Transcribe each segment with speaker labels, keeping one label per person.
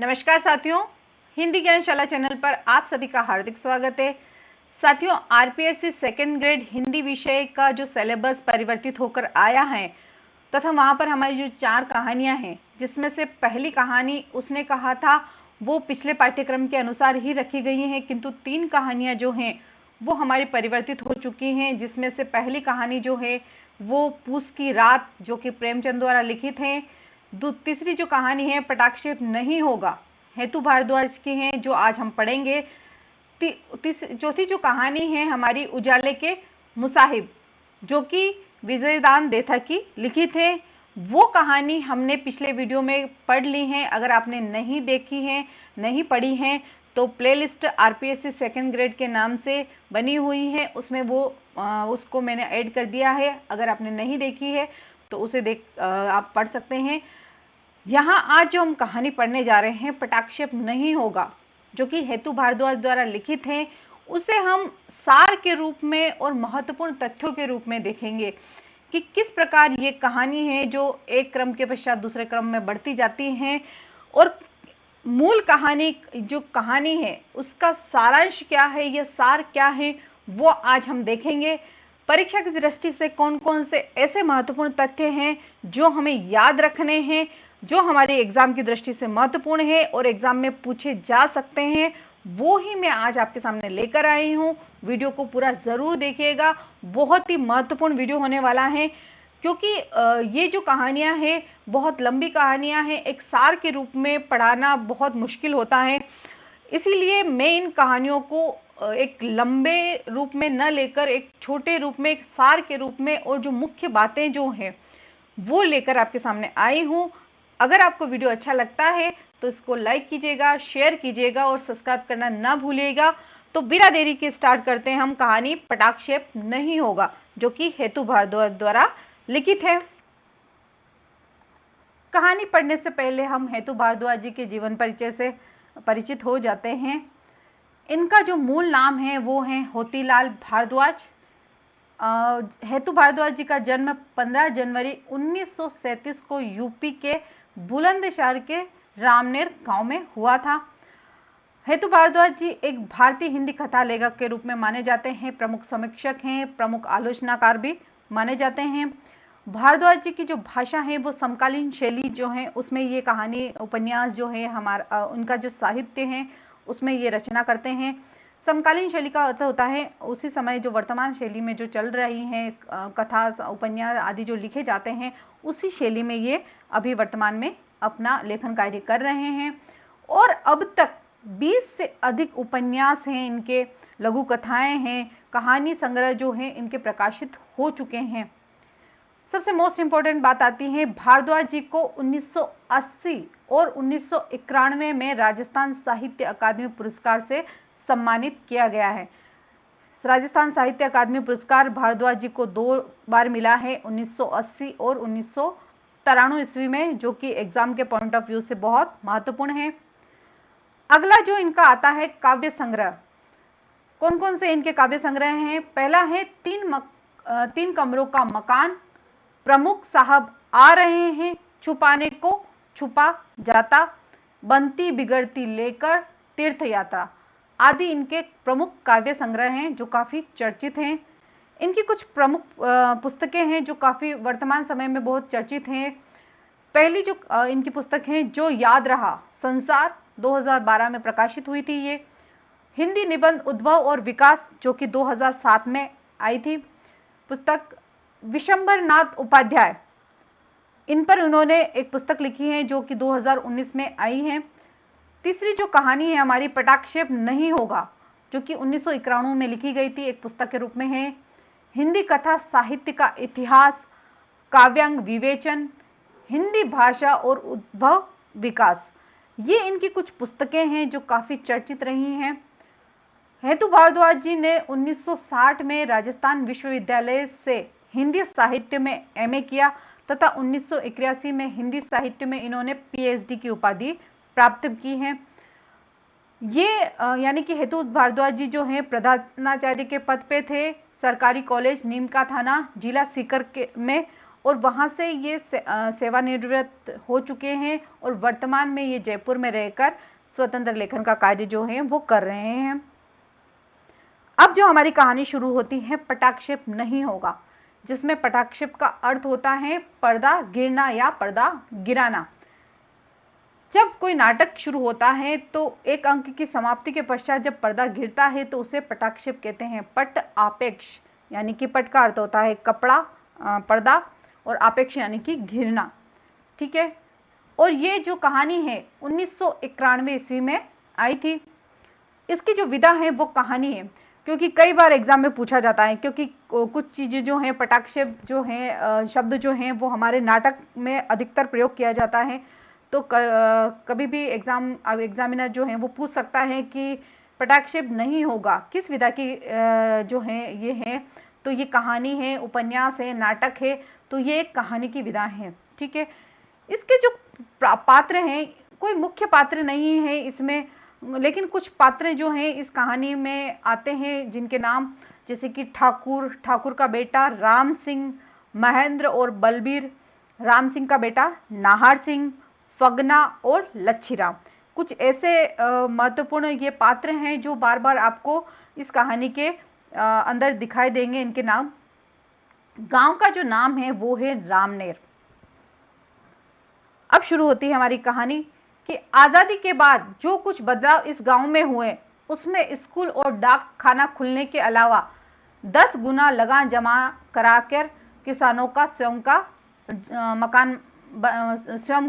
Speaker 1: नमस्कार साथियों, हिंदी ज्ञानशाला चैनल पर आप सभी का हार्दिक स्वागत है। साथियों, आरपीएससी सेकेंड ग्रेड हिंदी विषय का जो सिलेबस परिवर्तित होकर आया है तथा वहां पर हमारी जो 4 कहानियां हैं, जिसमें से पहली कहानी उसने कहा था वो पिछले पाठ्यक्रम के अनुसार ही रखी गई हैं, किंतु 3 कहानियां जो हैं वो हमारी परिवर्तित हो चुकी हैं। जिसमें से पहली कहानी जो है वो पूस की रात, जो कि प्रेमचंद द्वारा लिखित है। तीसरी जो कहानी है पटाक्षेप नहीं होगा, हेतु भारद्वाज की है, जो आज हम पढ़ेंगे। चौथी जो कहानी है हमारी उजाले के मुसाहिब, जो कि विजयदान देथा की लिखित है। वो कहानी हमने पिछले वीडियो में पढ़ ली है। अगर आपने नहीं देखी है, नहीं पढ़ी है, तो प्लेलिस्ट आरपीएससी सेकेंड ग्रेड के नाम से बनी हुई है, उसमें उसको मैंने ऐड कर दिया है। अगर आपने नहीं देखी है तो उसे आप पढ़ सकते हैं। यहाँ आज जो हम कहानी पढ़ने जा रहे हैं, पटाक्षेप नहीं होगा, जो कि हेतु भारद्वाज द्वारा लिखित है, उसे हम सार के रूप में और महत्वपूर्ण तथ्यों के रूप में देखेंगे कि किस प्रकार ये कहानी है जो एक क्रम के पश्चात दूसरे क्रम में बढ़ती जाती है, और मूल कहानी जो कहानी है उसका सारांश क्या है, यह सार क्या है, वो आज हम देखेंगे। परीक्षा की दृष्टि से कौन कौन से ऐसे महत्वपूर्ण तथ्य हैं जो हमें याद रखने हैं, जो हमारे एग्जाम की दृष्टि से महत्वपूर्ण है और एग्जाम में पूछे जा सकते हैं, वो ही मैं आज आपके सामने लेकर आई हूँ। वीडियो को पूरा जरूर देखिएगा, बहुत ही महत्वपूर्ण वीडियो होने वाला है, क्योंकि ये जो कहानियां हैं बहुत लंबी कहानियां हैं, एक सार के रूप में पढ़ाना बहुत मुश्किल होता है। इसीलिए मैं इन कहानियों को एक लंबे रूप में न लेकर एक छोटे रूप में, एक सार के रूप में, और जो मुख्य बातें जो हैं वो लेकर आपके सामने आई हूँ। अगर आपको वीडियो अच्छा लगता है तो इसको लाइक कीजिएगा, शेयर कीजिएगा और सब्सक्राइब करना ना भूलिएगा। तो बिना देरी के स्टार्ट करते हैं हम कहानी पटाक्षेप नहीं होगा, जो कि हेतु भारद्वाज द्वारा लिखित है। कहानी पढ़ने से पहले हम हेतु भारद्वाज जी के जीवन परिचय से परिचित हो जाते हैं। इनका जो मूल नाम है वो है होतीलाल भारद्वाज। हेतु भारद्वाज जी का जन्म 15 जनवरी 1937 को यूपी के बुलंदशहर के रामनेर गांव में हुआ था। हेतु भारद्वाज जी एक भारतीय हिंदी कथा लेखक के रूप में माने जाते हैं, प्रमुख समीक्षक हैं, प्रमुख आलोचनाकार भी माने जाते हैं। भारद्वाज जी की जो भाषा है वो समकालीन शैली जो है उसमें ये कहानी उपन्यास जो है हमारा उनका जो साहित्य है उसमें ये रचना करते हैं। समकालीन शैली का अर्थ होता है उसी समय जो वर्तमान शैली में जो चल रही हैं कथा उपन्यास आदि जो लिखे जाते हैं, उसी शैली में ये अभी वर्तमान में अपना लेखन कार्य कर रहे हैं। और अब तक 20 से अधिक उपन्यास हैं इनके, लघु कथाएं हैं, कहानी संग्रह जो हैं इनके प्रकाशित हो चुके हैं। सबसे मोस्ट इंपॉर्टेंट बात आती है, भारद्वाज जी को 1980 और 1991 में राजस्थान साहित्य अकादमी पुरस्कार से सम्मानित किया गया है। राजस्थान साहित्य अकादमी पुरस्कार भारद्वाज जी को 2 बार मिला है, 1980 और 1993 ईस्वी में, जो कि एग्जाम के पॉइंट ऑफ व्यू से बहुत महत्वपूर्ण है। अगला जो इनका आता है काव्य संग्रह। कौन कौन से इनके काव्य संग्रह हैं? पहला है 3 कमरों का मकान, प्रमुख साहब आ रहे हैं, छुपाने को छुपा जाता, बनती बिगड़ती लेकर, तीर्थ यात्रा आदि इनके प्रमुख काव्य संग्रह हैं जो काफी चर्चित हैं। इनकी कुछ प्रमुख पुस्तकें हैं जो काफी वर्तमान समय में बहुत चर्चित हैं। पहली जो इनकी पुस्तक है जो याद रहा संसार, 2012 में प्रकाशित हुई थी। ये हिंदी निबंध उद्भव और विकास, जो कि 2007 में आई थी पुस्तक। विशंबर नाथ उपाध्याय, इन पर उन्होंने एक पुस्तक लिखी है जो कि 2019 में आई है। तीसरी जो कहानी है हमारी पटाक्षेप नहीं होगा, जो कि 1991 में लिखी गई थी, एक पुस्तक के रूप में है। हिंदी कथा साहित्य का इतिहास, काव्यांग विवेचन, हिंदी भाषा और उद्भव विकास, ये इनकी कुछ पुस्तकें हैं जो काफी चर्चित रही हैं। हेतु भारद्वाज जी ने 1960 में राजस्थान विश्वविद्यालय से हिंदी साहित्य में एमए किया तथा 1981 में हिंदी साहित्य में इन्होंने पीएचडी की उपाधि प्राप्त की है। ये यानी कि हेतु भारद्वाज जी जो हैं प्रधानाचार्य के पद पे थे, सरकारी कॉलेज नीम का थाना, जिला सीकर में, और वहाँ से ये सेवानिवृत्त हो चुके हैं और वर्तमान में ये जयपुर में रहकर स्वतंत्र लेखन का कार्य जो है वो कर रहे हैं। अब जो हमारी कहानी शुरू होती है पटाक्षेप नहीं होगा, जिसमें पटाक्षेप का अर्थ होता है पर्दा गिरना या पर्दा गिराना। जब कोई नाटक शुरू होता है तो एक अंक की समाप्ति के पश्चात जब पर्दा गिरता है तो उसे पटाक्षेप कहते हैं। पट आपेक्ष यानी कि पट का अर्थ होता है कपड़ा, पर्दा, और आपेक्ष यानी कि घिरना। ठीक है, और ये जो कहानी है 1991 ईस्वी में आई थी। इसकी जो विधा है वो कहानी है, क्योंकि कई बार एग्जाम में पूछा जाता है, क्योंकि कुछ चीज़ें जो हैं पटाक्षेप जो हैं शब्द जो हैं वो हमारे नाटक में अधिकतर प्रयोग किया जाता है। तो कभी भी एग्जामिनर जो है वो पूछ सकता है कि पटाक्षेप नहीं होगा, किस विधा की जो है ये है। तो ये कहानी है, उपन्यास है, नाटक है, तो ये एक कहानी की विधा है। ठीक है, इसके जो पात्र हैं, कोई मुख्य पात्र नहीं है इसमें, लेकिन कुछ पात्र जो हैं इस कहानी में आते हैं जिनके नाम जैसे कि ठाकुर का बेटा राम सिंह, महेंद्र और बलबीर, राम सिंह का बेटा नाहर सिंह, फगना और लच्छीराम। कुछ ऐसे महत्वपूर्ण ये पात्र हैं जो बार बार आपको इस कहानी के अंदर दिखाई देंगे। इनके नाम, गांव का जो नाम है वो है रामनेर। अब शुरू होती है हमारी कहानी कि आज़ादी के बाद जो कुछ बदलाव इस गांव में हुए उसमें स्कूल और डाक खाना खुलने के अलावा 10 गुना लगान जमा कराकर किसानों का स्वयं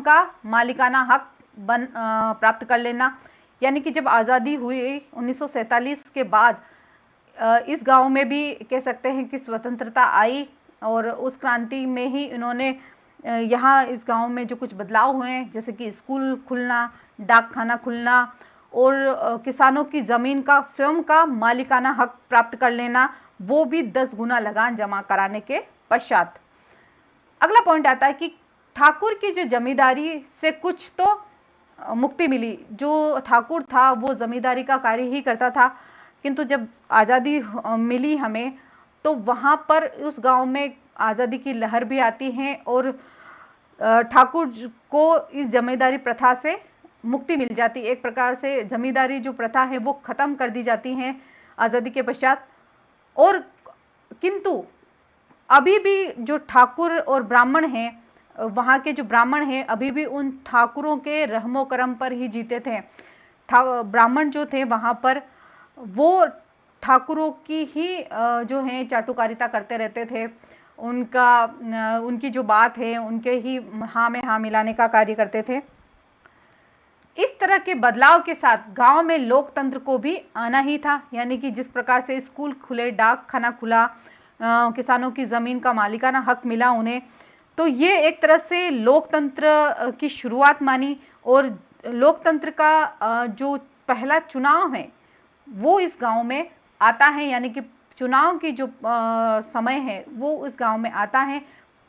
Speaker 1: का मालिकाना हक प्राप्त कर लेना। यानी कि जब आज़ादी हुई 1947 के बाद इस गांव में भी कह सकते हैं कि स्वतंत्रता आई, और उस क्रांति में ही इन्होंने यहाँ इस गांव में जो कुछ बदलाव हुए जैसे कि स्कूल खुलना, डाक खाना खुलना और किसानों की ज़मीन का स्वयं का मालिकाना हक प्राप्त कर लेना, वो भी 10 गुना लगान जमा कराने के पश्चात। अगला पॉइंट आता है कि ठाकुर की जो जमींदारी से कुछ तो मुक्ति मिली। जो ठाकुर था वो जमींदारी का कार्य ही करता था, किंतु जब आज़ादी मिली हमें तो वहाँ पर उस गांव में आज़ादी की लहर भी आती है और ठाकुर को इस जमींदारी प्रथा से मुक्ति मिल जाती है। एक प्रकार से जमींदारी जो प्रथा है वो खत्म कर दी जाती है आज़ादी के पश्चात। और किंतु अभी भी जो ठाकुर और ब्राह्मण हैं, वहाँ के जो ब्राह्मण हैं अभी भी उन ठाकुरों के रहमो करम पर ही जीते थे। ब्राह्मण जो थे वहाँ पर वो ठाकुरों की ही जो है चाटुकारिता करते रहते थे। उनकी जो बात है उनके ही हाँ में हाँ मिलाने का कार्य करते थे। इस तरह के बदलाव के साथ गांव में लोकतंत्र को भी आना ही था। यानी कि जिस प्रकार से स्कूल खुले, डाक खाना खुला, किसानों की ज़मीन का मालिकाना हक मिला उन्हें, तो ये एक तरह से लोकतंत्र की शुरुआत मानी। और लोकतंत्र का जो पहला चुनाव है वो इस गांव में आता है। यानी कि चुनाव की जो समय है वो इस गांव में आता है।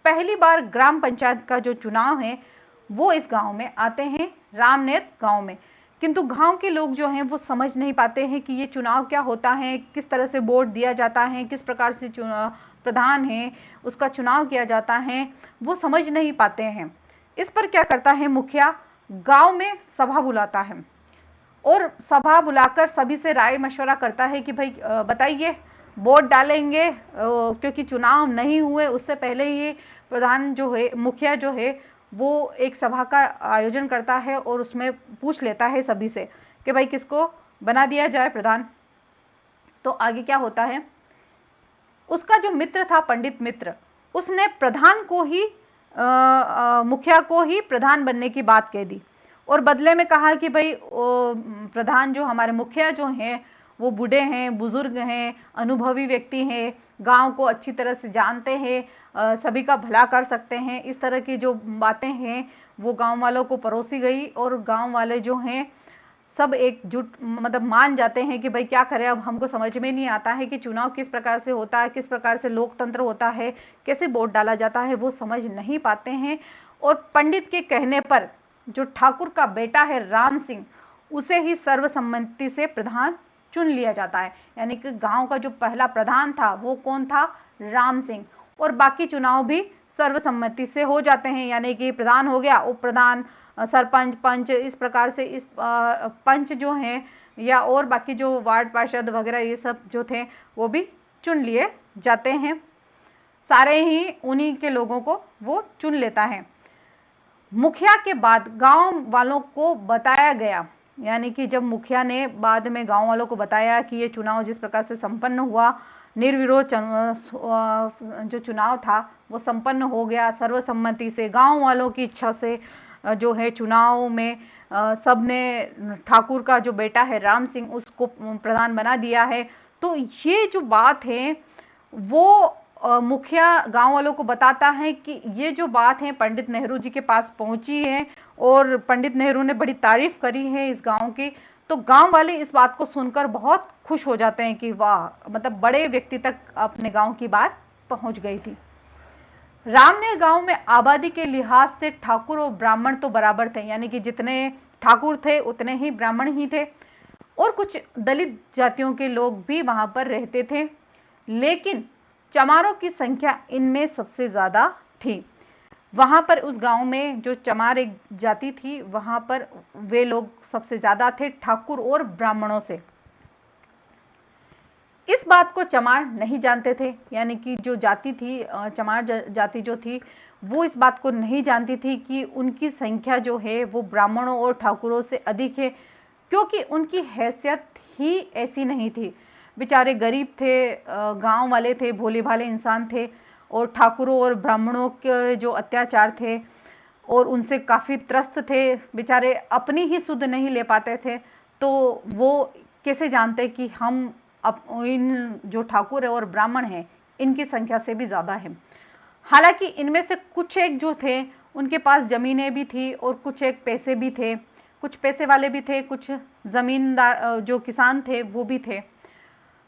Speaker 1: पहली बार ग्राम पंचायत का जो चुनाव है वो इस गांव में आते हैं, रामनेर गांव में। किंतु गांव के लोग जो हैं वो समझ नहीं पाते हैं कि ये चुनाव क्या होता है, किस तरह से वोट दिया जाता है, किस प्रकार से प्रधान है उसका चुनाव किया जाता है, वो समझ नहीं पाते हैं। इस पर क्या करता है मुखिया, गांव में सभा बुलाता है और सभा बुलाकर सभी से राय मशवरा करता है कि भाई बताइए वोट डालेंगे, क्योंकि चुनाव नहीं हुए उससे पहले ही प्रधान जो है, मुखिया जो है वो एक सभा का आयोजन करता है और उसमें पूछ लेता है सभी से कि भाई किसको बना दिया जाए प्रधान। तो आगे क्या होता है, उसका जो मित्र था पंडित मित्र, उसने प्रधान को ही मुखिया को ही प्रधान बनने की बात कह दी और बदले में कहा कि भाई प्रधान जो हमारे मुखिया जो हैं वो बूढ़े हैं, बुजुर्ग हैं, अनुभवी व्यक्ति हैं, गांव को अच्छी तरह से जानते हैं, सभी का भला कर सकते हैं। इस तरह की जो बातें हैं वो गांव वालों को परोसी गई और गांव वाले जो हैं सब एकजुट मतलब मान जाते हैं कि भाई क्या करें, अब हमको समझ में नहीं आता है कि चुनाव किस प्रकार से होता है, किस प्रकार से लोकतंत्र होता है, कैसे वोट डाला जाता है, वो समझ नहीं पाते हैं। और पंडित के कहने पर जो ठाकुर का बेटा है राम सिंह, उसे ही सर्वसम्मति से प्रधान चुन लिया जाता है। यानी कि गांव का जो पहला प्रधान था वो कौन था, राम सिंह। और बाकी चुनाव भी सर्वसम्मति से हो जाते हैं, यानी कि प्रधान हो गया, उप प्रधान, सरपंच, पंच, इस प्रकार से इस पंच जो हैं या और बाकी जो वार्ड पार्षद वगैरह ये सब जो थे वो भी चुन लिए जाते हैं। सारे ही उन्हीं के लोगों को वो चुन लेता है। मुखिया के बाद गांव वालों को बताया गया, यानी कि जब मुखिया ने बाद में गांव वालों को बताया कि ये चुनाव जिस प्रकार से संपन्न हुआ, निर्विरोध जो चुनाव था वो संपन्न हो गया सर्वसम्मति से, गांव वालों की इच्छा से जो है चुनाव में सबने ठाकुर का जो बेटा है राम सिंह उसको प्रधान बना दिया है। तो ये जो बात है वो मुखिया गांव वालों को बताता है कि ये जो बात है पंडित नेहरू जी के पास पहुंची है और पंडित नेहरू ने बड़ी तारीफ करी है इस गांव की। तो गांव वाले इस बात को सुनकर बहुत खुश हो जाते हैं कि वाह, मतलब बड़े व्यक्ति तक अपने गांव की बात पहुंच गई थी। रामनेर गांव में आबादी के लिहाज से ठाकुर और ब्राह्मण तो बराबर थे, यानी कि जितने ठाकुर थे उतने ही ब्राह्मण ही थे और कुछ दलित जातियों के लोग भी वहां पर रहते थे, लेकिन चमारों की संख्या इनमें सबसे ज्यादा थी। वहां पर उस गांव में जो चमार एक जाति थी वहां पर वे लोग सबसे ज्यादा थे ठाकुर और ब्राह्मणों से। इस बात को चमार नहीं जानते थे, यानी कि जो जाति थी चमार जाति जो थी वो इस बात को नहीं जानती थी कि उनकी संख्या जो है वो ब्राह्मणों और ठाकुरों से अधिक है, क्योंकि उनकी हैसियत ही ऐसी नहीं थी। बेचारे गरीब थे, गांव वाले थे, भोले भाले इंसान थे और ठाकुरों और ब्राह्मणों के जो अत्याचार थे और उनसे काफ़ी त्रस्त थे, बेचारे अपनी ही सुध नहीं ले पाते थे। तो वो कैसे जानते कि हम इन जो ठाकुर है और ब्राह्मण हैं इनकी संख्या से भी ज़्यादा है। हालांकि इनमें से कुछ एक जो थे उनके पास ज़मीनें भी थी और कुछ एक पैसे भी थे, कुछ पैसे वाले भी थे, कुछ ज़मींदार जो किसान थे वो भी थे।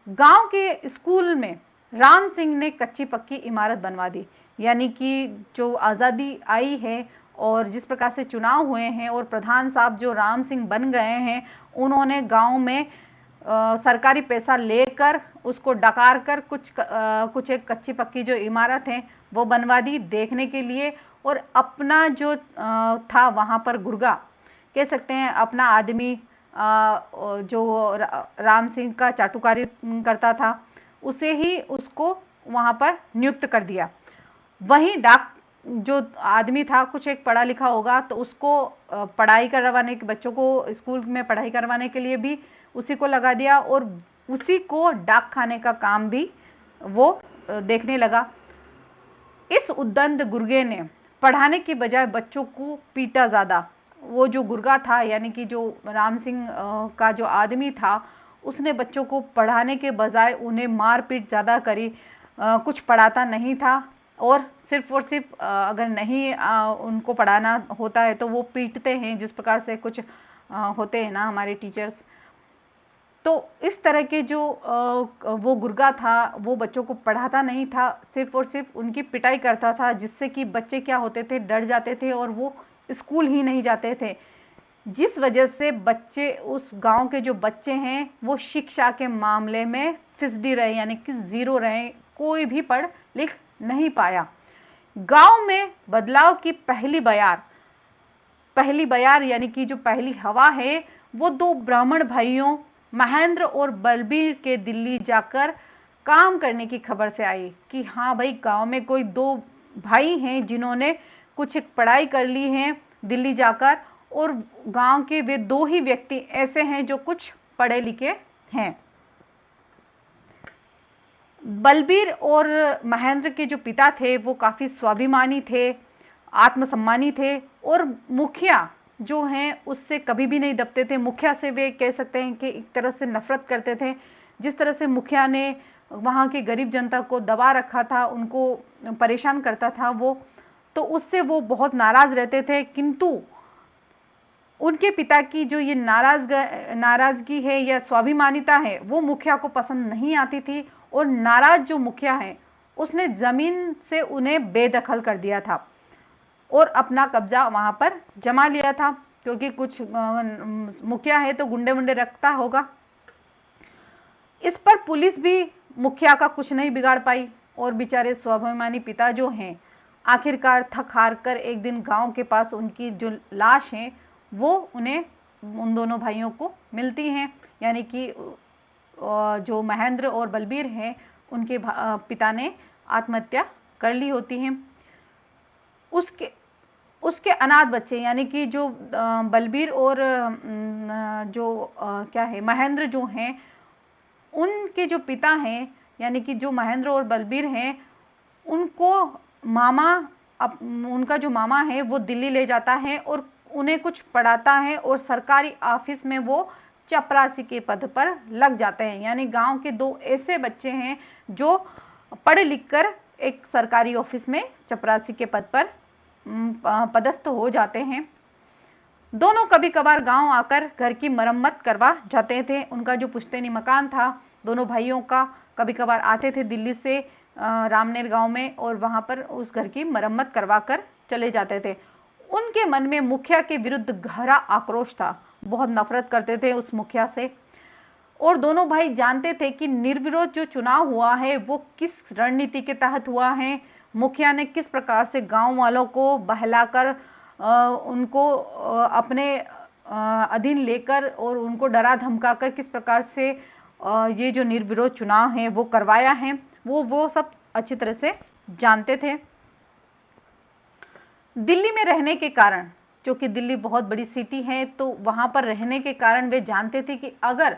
Speaker 1: गांव के स्कूल में राम सिंह ने कच्ची पक्की इमारत बनवा दी, यानी कि जो आज़ादी आई है और जिस प्रकार से चुनाव हुए हैं और प्रधान साहब जो राम सिंह बन गए हैं उन्होंने गांव में सरकारी पैसा लेकर उसको डकार कर कुछ एक कच्ची पक्की जो इमारत है वो बनवा दी देखने के लिए। और अपना जो था वहाँ पर गुर्गा कह सकते हैं, अपना आदमी जो राम सिंह का चाटुकारी करता था उसे ही उसको वहाँ पर नियुक्त कर दिया। वहीं डाक जो आदमी था कुछ एक पढ़ा लिखा होगा तो उसको पढ़ाई करवाने के, बच्चों को स्कूल में पढ़ाई करवाने के लिए भी उसी को लगा दिया और उसी को डाक खाने का काम भी वो देखने लगा। इस उद्दंड गुर्गे ने पढ़ाने की बजाय बच्चों को पीटा ज़्यादा। वो जो गुर्गा था यानी कि जो राम सिंह का जो आदमी था उसने बच्चों को पढ़ाने के बजाय उन्हें मार पीट ज़्यादा करी, कुछ पढ़ाता नहीं था और सिर्फ अगर नहीं उनको पढ़ाना होता है तो वो पीटते हैं, जिस प्रकार से कुछ होते हैं ना हमारे टीचर्स। तो इस तरह के जो वो गुर्गा था वो बच्चों को पढ़ाता नहीं था, सिर्फ और सिर्फ उनकी पिटाई करता था, जिससे कि बच्चे क्या होते थे, डर जाते थे और वो स्कूल ही नहीं जाते थे, जिस वजह से बच्चे उस गांव के जो बच्चे हैं वो शिक्षा के मामले में फिसडी रहे, यानी कि जीरो रहे, कोई भी पढ़ लिख नहीं पाया। गांव में बदलाव की पहली बयार यानी कि जो पहली हवा है वो दो ब्राह्मण भाइयों महेंद्र और बलबीर के दिल्ली जाकर काम करने की खबर से आई कि हाँ भाई गांव में कोई दो भाई हैं जिन्होंने कुछ पढ़ाई कर ली है दिल्ली जाकर, और गांव के वे दो ही व्यक्ति ऐसे हैं जो कुछ पढ़े लिखे हैं। बलबीर और महेंद्र के जो पिता थे वो काफी स्वाभिमानी थे, आत्मसम्मानी थे और मुखिया जो हैं उससे कभी भी नहीं दबते थे। मुखिया से वे कह सकते हैं कि एक तरह से नफरत करते थे। जिस तरह से मुखिया ने वहाँ की गरीब जनता को दबा रखा था, उनको परेशान करता था वो, तो उससे वो बहुत नाराज रहते थे। किंतु उनके पिता की जो ये नाराजगी है या स्वाभिमानिता है वो मुखिया को पसंद नहीं आती थी और नाराज जो मुखिया है उसने जमीन से उन्हें बेदखल कर दिया था और अपना कब्जा वहां पर जमा लिया था, क्योंकि कुछ मुखिया है तो गुंडे वुंडे रखता होगा। इस पर पुलिस भी मुखिया का कुछ नहीं बिगाड़ पाई और बेचारे स्वाभिमानी पिता जो हैं आखिरकार थक हार कर एक दिन गांव के पास उनकी जो लाश है वो उन्हें उन दोनों भाइयों को मिलती हैं, यानी कि जो महेंद्र और बलबीर हैं उनके पिता ने आत्महत्या कर ली होती है। उसके अनाथ बच्चे यानी कि जो बलबीर और जो क्या है महेंद्र जो हैं, उनके जो पिता हैं यानी कि जो महेंद्र और बलबीर हैं, उनको उनका जो मामा है वो दिल्ली ले जाता है और उन्हें कुछ पढ़ाता है और सरकारी ऑफिस में वो चपरासी के पद पर लग जाते हैं। यानी गांव के दो ऐसे बच्चे हैं जो पढ़ लिख कर एक सरकारी ऑफिस में चपरासी के पद पर पदस्थ हो जाते हैं। दोनों कभी कभार गांव आकर घर की मरम्मत करवा जाते थे। उनका जो पुश्तैनी मकान था दोनों भाइयों का, कभी कभार आते थे दिल्ली से रामनेर गांव में और वहां पर उस घर की मरम्मत करवा कर चले जाते थे। उनके मन में मुखिया के विरुद्ध गहरा आक्रोश था, बहुत नफरत करते थे उस मुखिया से। और दोनों भाई जानते थे कि निर्विरोध जो चुनाव हुआ है वो किस रणनीति के तहत हुआ है, मुखिया ने किस प्रकार से गांव वालों को बहलाकर उनको अपने अधीन लेकर और उनको डरा धमकाकर किस प्रकार से ये जो निर्विरोध चुनाव है वो करवाया है, वो सब अच्छी तरह से जानते थे। दिल्ली में रहने के कारण, क्योंकि दिल्ली बहुत बड़ी सिटी है, तो वहां पर रहने के कारण वे जानते थे कि अगर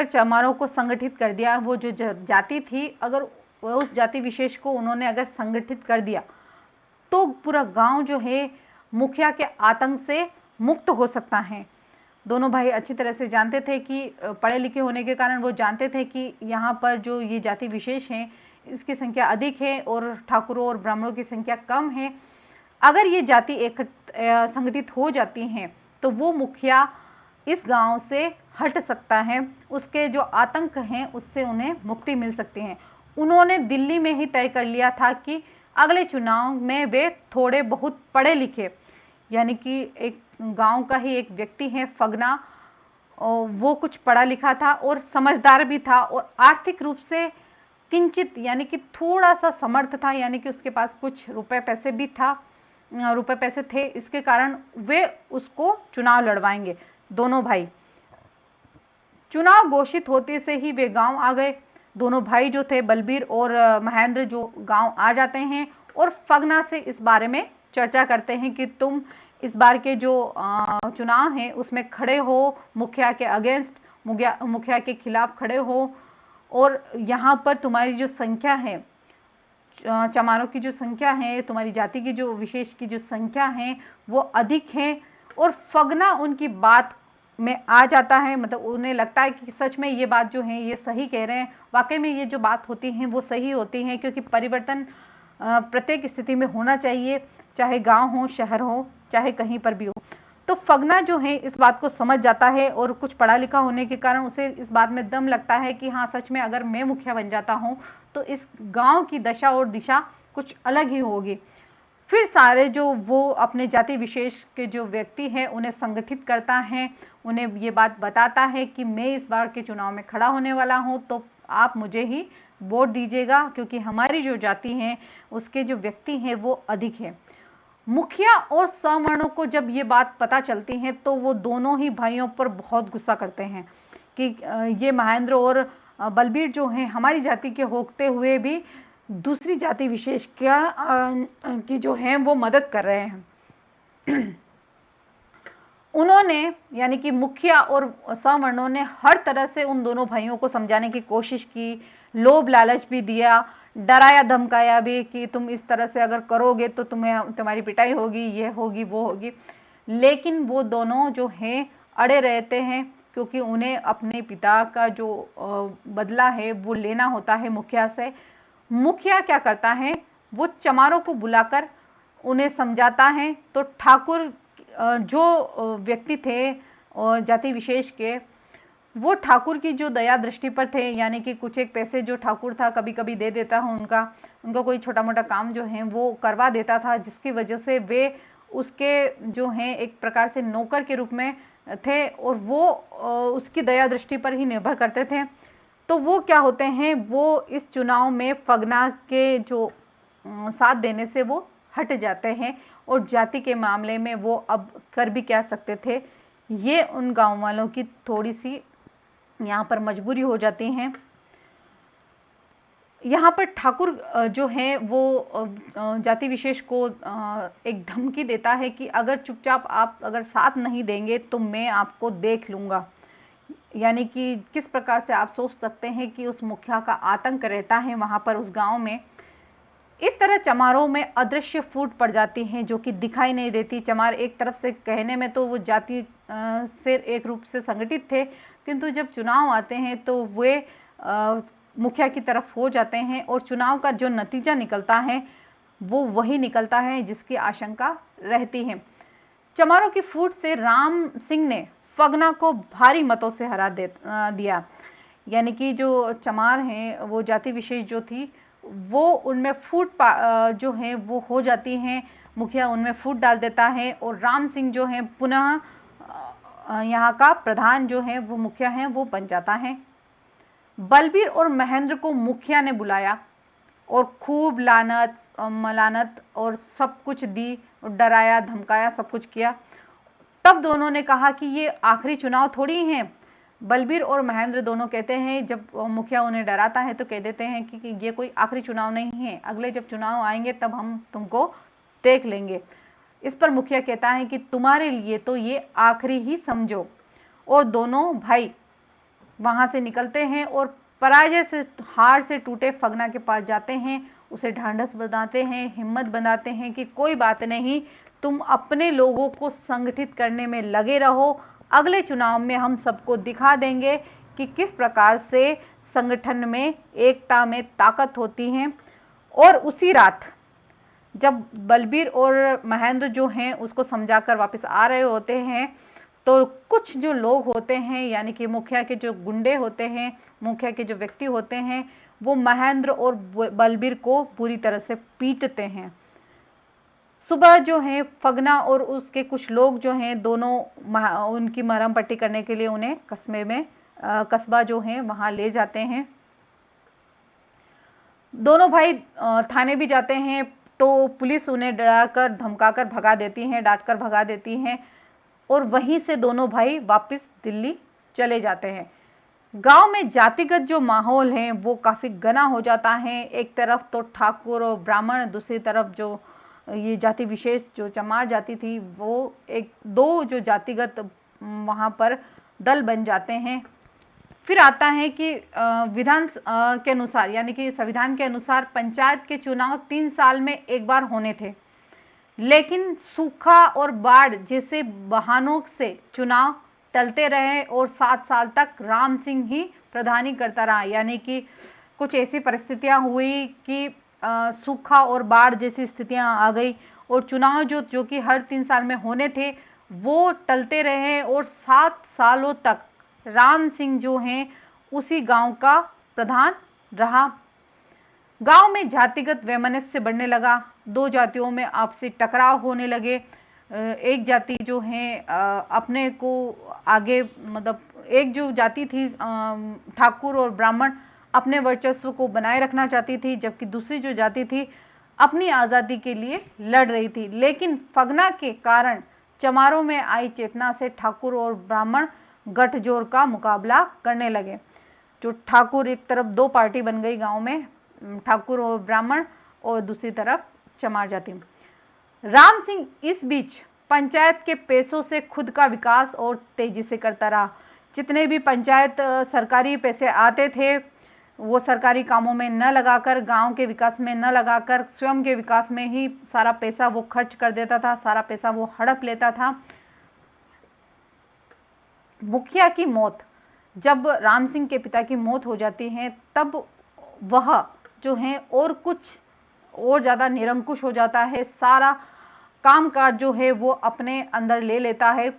Speaker 1: चमारों को संगठित कर दिया, वो जो जाति थी, अगर उस जाति विशेष को उन्होंने अगर संगठित कर दिया तो पूरा गांव जो है मुखिया के आतंक से मुक्त हो सकता है। दोनों भाई अच्छी तरह से जानते थे कि पढ़े लिखे होने के कारण वो जानते थे कि यहाँ पर जो ये जाति विशेष है इसकी संख्या अधिक है और ठाकुरों और ब्राह्मणों की संख्या कम है। अगर ये जाति एक संगठित हो जाती हैं तो वो मुखिया इस गांव से हट सकता है, उसके जो आतंक हैं उससे उन्हें मुक्ति मिल सकती है। उन्होंने दिल्ली में ही तय कर लिया था कि अगले चुनाव में वे थोड़े बहुत पढ़े लिखे, यानी कि एक गांव का ही एक व्यक्ति है फगना, वो कुछ पढ़ा लिखा था और समझदार भी था और आर्थिक रूप से किंचित यानी कि थोड़ा सा समर्थ था, यानी कि उसके पास कुछ रुपए पैसे थे, इसके कारण वे उसको चुनाव लड़वाएंगे। दोनों भाई चुनाव घोषित होते से ही वे गांव आ गए। दोनों भाई जो थे बलबीर और महेंद्र जो गांव आ जाते हैं और फगना से इस बारे में चर्चा करते हैं कि तुम इस बार के जो चुनाव हैं उसमें खड़े हो, मुखिया के अगेंस्ट, मुखिया के खिलाफ खड़े हो, और यहाँ पर तुम्हारी जो संख्या है, चमारों की जो संख्या है, तुम्हारी जाति की जो विशेष की जो संख्या है वो अधिक है। और फगना उनकी बात में आ जाता है, मतलब उन्हें लगता है कि सच में ये बात जो है ये सही कह रहे हैं, वाकई में ये जो बात होती है वो सही होती है, क्योंकि परिवर्तन प्रत्येक स्थिति में होना चाहिए, चाहे गांव हो, शहर हो, चाहे कहीं पर भी हो। तो फगना जो है इस बात को समझ जाता है और कुछ पढ़ा लिखा होने के कारण उसे इस बात में दम लगता है कि हाँ सच में अगर मैं मुखिया बन जाता हूँ तो इस गांव की दशा और दिशा कुछ अलग ही होगी। फिर सारे जो वो अपने जाति विशेष के जो व्यक्ति हैं उन्हें संगठित करता है, उन्हें ये बात बताता है कि मैं इस बार के चुनाव में खड़ा होने वाला हूँ तो आप मुझे ही वोट दीजिएगा, क्योंकि हमारी जो जाति है उसके जो व्यक्ति हैं वो अधिक है। मुखिया और सवर्णों को जब ये बात पता चलती है तो वो दोनों ही भाइयों पर बहुत गुस्सा करते हैं कि ये महेंद्र और बलबीर जो हैं हमारी जाति के होते हुए भी दूसरी जाति विशेष की जो हैं वो मदद कर रहे हैं। उन्होंने यानी कि मुखिया और सवर्णों ने हर तरह से उन दोनों भाइयों को समझाने की कोशिश की, लोभ लालच भी दिया, डराया धमकाया भी कि तुम इस तरह से अगर करोगे तो तुम्हारी पिटाई होगी, ये होगी, वो होगी। लेकिन वो दोनों जो हैं अड़े रहते हैं, क्योंकि उन्हें अपने पिता का जो बदला है वो लेना होता है मुखिया से। मुखिया क्या करता है, वो चमारों को बुलाकर उन्हें समझाता है। तो ठाकुर जो व्यक्ति थे जाति विशेष के, वो ठाकुर की जो दया दृष्टि पर थे, यानी कि कुछ एक पैसे जो ठाकुर था कभी कभी दे देता हूँ, उनका कोई छोटा मोटा काम जो है वो करवा देता था, जिसकी वजह से वे उसके जो हैं एक प्रकार से नौकर के रूप में थे और वो उसकी दया दृष्टि पर ही निर्भर करते थे। तो वो क्या होते हैं, वो इस चुनाव में फगना के जो साथ देने से वो हट जाते हैं और जाति के मामले में वो अब कर भी क्या सकते थे, ये उन गांव वालों की थोड़ी सी यहाँ पर मजबूरी हो जाती है। यहाँ पर ठाकुर जो है वो जाति विशेष को एक धमकी देता है कि अगर चुपचाप आप अगर साथ नहीं देंगे तो मैं आपको देख लूँगा। यानी कि किस प्रकार से आप सोच सकते हैं कि उस मुखिया का आतंक रहता है वहाँ पर उस गांव में। इस तरह चमारों में अदृश्य फूट पड़ जाती हैं जो कि दिखाई नहीं देती। चमार एक तरफ से कहने में तो वो जाति से एक रूप से संगठित थे, किंतु जब चुनाव आते हैं तो वे मुखिया की तरफ हो जाते हैं और चुनाव का जो नतीजा निकलता है वो वही निकलता है जिसकी आशंका रहती है। चमारों की फूट से राम सिंह ने फगना को भारी मतों से हरा दिया। यानी कि जो चमार हैं वो जाति विशेष जो थी वो उनमें फूट जो है वो हो जाती हैं, मुखिया उनमें फूट डाल देता है और राम सिंह जो है पुनः यहाँ का प्रधान जो है वो मुखिया है वो बन जाता है। बलबीर और महेंद्र को मुखिया ने बुलाया और खूब लानत मलानत और सब कुछ दी, डराया धमकाया, सब कुछ किया। तब दोनों ने कहा कि ये आखिरी चुनाव थोड़ी है। बलबीर और महेंद्र दोनों कहते हैं, जब मुखिया उन्हें डराता है तो कह देते हैं कि ये कोई आखिरी चुनाव नहीं है, अगले जब चुनाव आएंगे तब हम तुमको देख लेंगे। इस पर मुखिया कहता है कि तुम्हारे लिए तो ये आखिरी ही समझो। और दोनों भाई वहां से निकलते हैं और पराजय से हार से टूटे फगना के पास जाते हैं, उसे ढांढस बनाते हैं, हिम्मत बनाते हैं कि कोई बात नहीं, तुम अपने लोगों को संगठित करने में लगे रहो, अगले चुनाव में हम सबको दिखा देंगे कि किस प्रकार से संगठन में एकता में ताकत होती है। और उसी रात जब बलबीर और महेंद्र जो हैं उसको समझाकर वापस आ रहे होते हैं तो कुछ जो लोग होते हैं यानी कि मुखिया के जो गुंडे होते हैं, मुखिया के जो व्यक्ति होते हैं, वो महेंद्र और बलबीर को पूरी तरह से पीटते हैं। सुबह जो है फगना और उसके कुछ लोग जो हैं दोनों उनकी मरहम पट्टी करने के लिए उन्हें कस्बा जो है वहां ले जाते हैं। दोनों भाई थाने भी जाते हैं तो पुलिस उन्हें डराकर धमकाकर भगा देती है, डांटकर भगा देती है और वहीं से दोनों भाई वापस दिल्ली चले जाते हैं। गांव में जातिगत जो माहौल है वो काफी घना हो जाता है। एक तरफ तो ठाकुर और ब्राह्मण, दूसरी तरफ जो ये जाति विशेष जो चमार जाति थी वो एक दो जो जातिगत वहां पर दल बन जाते हैं। फिर आता है कि विधान के अनुसार यानी कि संविधान के अनुसार पंचायत के चुनाव 3 साल में एक बार होने थे, लेकिन सूखा और बाढ़ जैसे बहानों से चुनाव टलते रहे और 7 साल तक राम सिंह ही प्रधानी करता रहा। यानी कि कुछ ऐसी परिस्थितियां हुई कि सूखा और बाढ़ जैसी स्थितियां आ गई और चुनाव जो कि हर 3 साल में होने थे वो टलते रहे और 7 सालों तक राम सिंह जो हैं उसी गांव का प्रधान रहा। गांव में जातिगत वैमनस्य बढ़ने लगा, दो जातियों में आपसी टकराव होने लगे। एक जाति जो है अपने को आगे मतलब एक जो जाति थी ठाकुर और ब्राह्मण अपने वर्चस्व को बनाए रखना चाहती थी, जबकि दूसरी जो जाति थी अपनी आज़ादी के लिए लड़ रही थी। लेकिन फगना के कारण चमारों में आई चेतना से ठाकुर और ब्राह्मण गठजोड़ का मुकाबला करने लगे। जो ठाकुर एक तरफ 2 पार्टी बन गई गांव में, ठाकुर और ब्राह्मण, और दूसरी तरफ चमार जाति। राम सिंह इस बीच पंचायत के पैसों से खुद का विकास और तेजी से करता रहा। जितने भी पंचायत सरकारी पैसे आते थे वो सरकारी कामों में न लगाकर, गांव के विकास में न लगाकर स्वयं के विकास में ही सारा पैसा वो खर्च कर देता था, सारा पैसा वो हड़प लेता था। मुखिया की मौत, जब राम सिंह के पिता की मौत हो जाती है तब वह जो है और कुछ और ज्यादा निरंकुश हो जाता है, सारा कामकाज जो है वो अपने अंदर ले लेता है।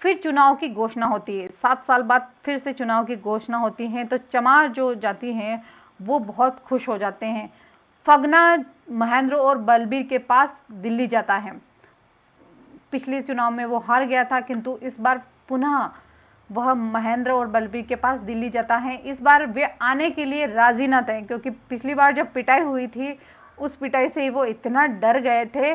Speaker 1: फिर चुनाव की घोषणा होती है, 7 साल बाद फिर से चुनाव की घोषणा होती है तो चमार जो जाति हैं वो बहुत खुश हो जाते हैं। फगना महेंद्र और बलबीर के पास दिल्ली जाता है। पिछले चुनाव में वो हार गया था, किंतु इस बार पुनः वह महेंद्र और बलबीर के पास दिल्ली जाता है। इस बार वे आने के लिए राजी न थे, क्योंकि पिछली बार जब पिटाई हुई थी उस पिटाई से वो इतना डर गए थे,